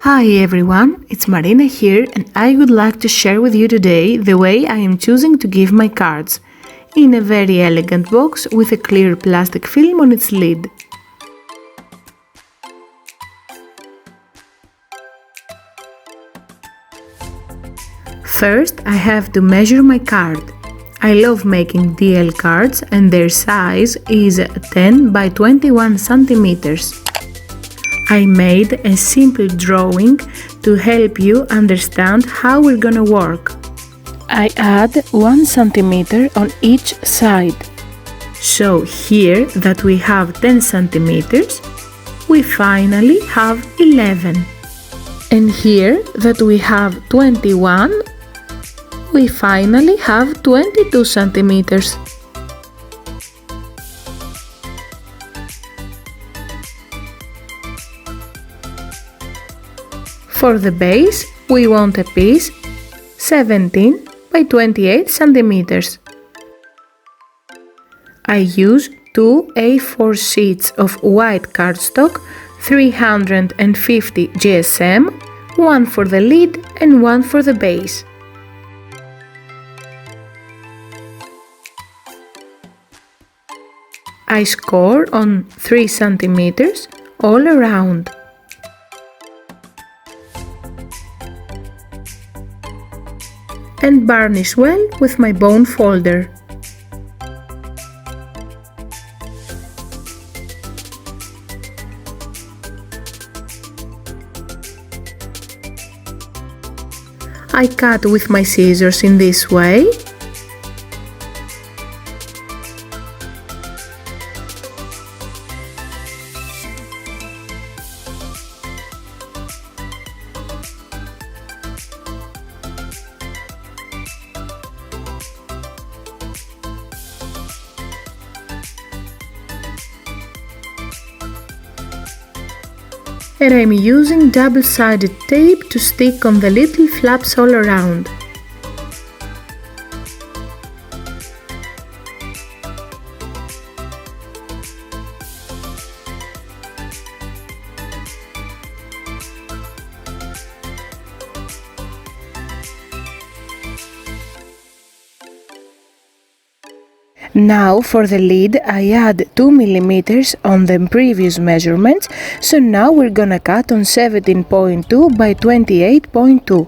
Hi everyone, it's Marina here and I would like to share with you today the way I am choosing to give my cards, in a very elegant box with a clear plastic film on its lid. First, I have to measure my card. I love making DL cards and their size is 10 by 21 centimeters. I made a simple drawing to help you understand how we're gonna work. I add 1 centimeter on each side. So here that we have 10 centimeters, we finally have 11. And here that we have 21, we finally have 22 centimeters. For the base, we want a piece 17 by 28 centimeters. I use 2 A4 sheets of white cardstock, 350 GSM, one for the lid and one for the base. I score on 3 centimeters all around. And varnish well with my bone folder. I cut with my scissors in this way. And I'm using double-sided tape to stick on the little flaps all around. Now for the lid I add 2 mm on the previous measurements, so now we're gonna cut on 17.2 by 28.2.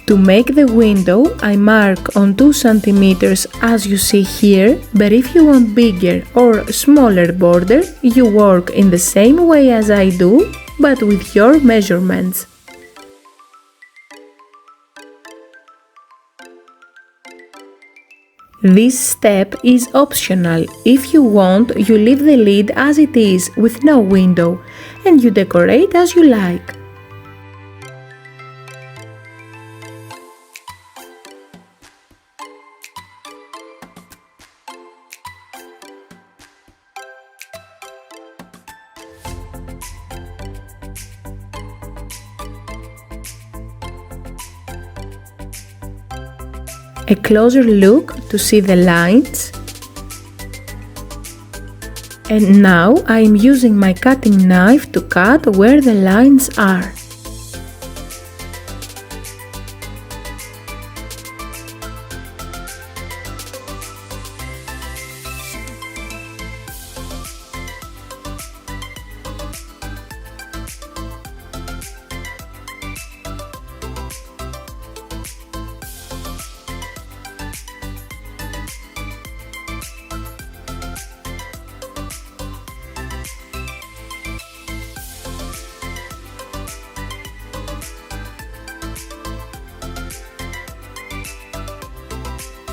To make the window, I mark on 2 centimeters as you see here, but if you want bigger or smaller border, you work in the same way as I do, but with your measurements. This step is optional. If you want, you leave the lid as it is with no window, and you decorate as you like. A closer look to see the lines. And now I am using my cutting knife to cut where the lines are.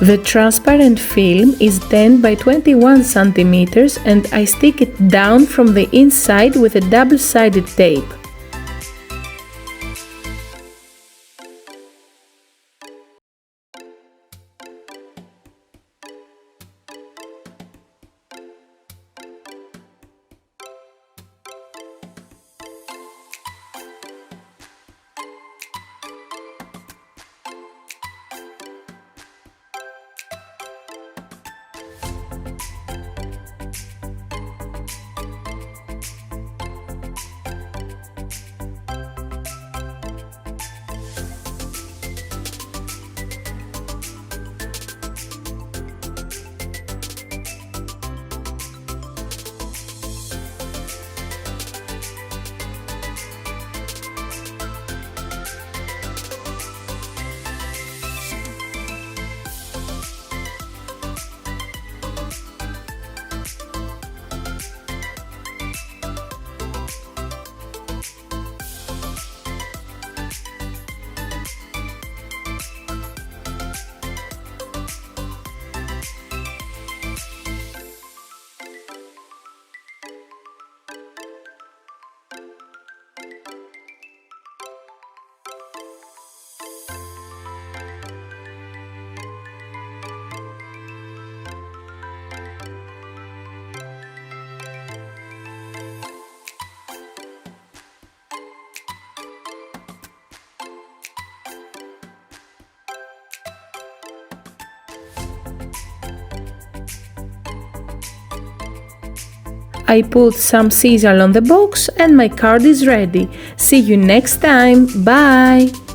The transparent film is 10 by 21 centimeters and I stick it down from the inside with a double-sided tape. I put some sisal on the box and my card is ready. See you next time. Bye!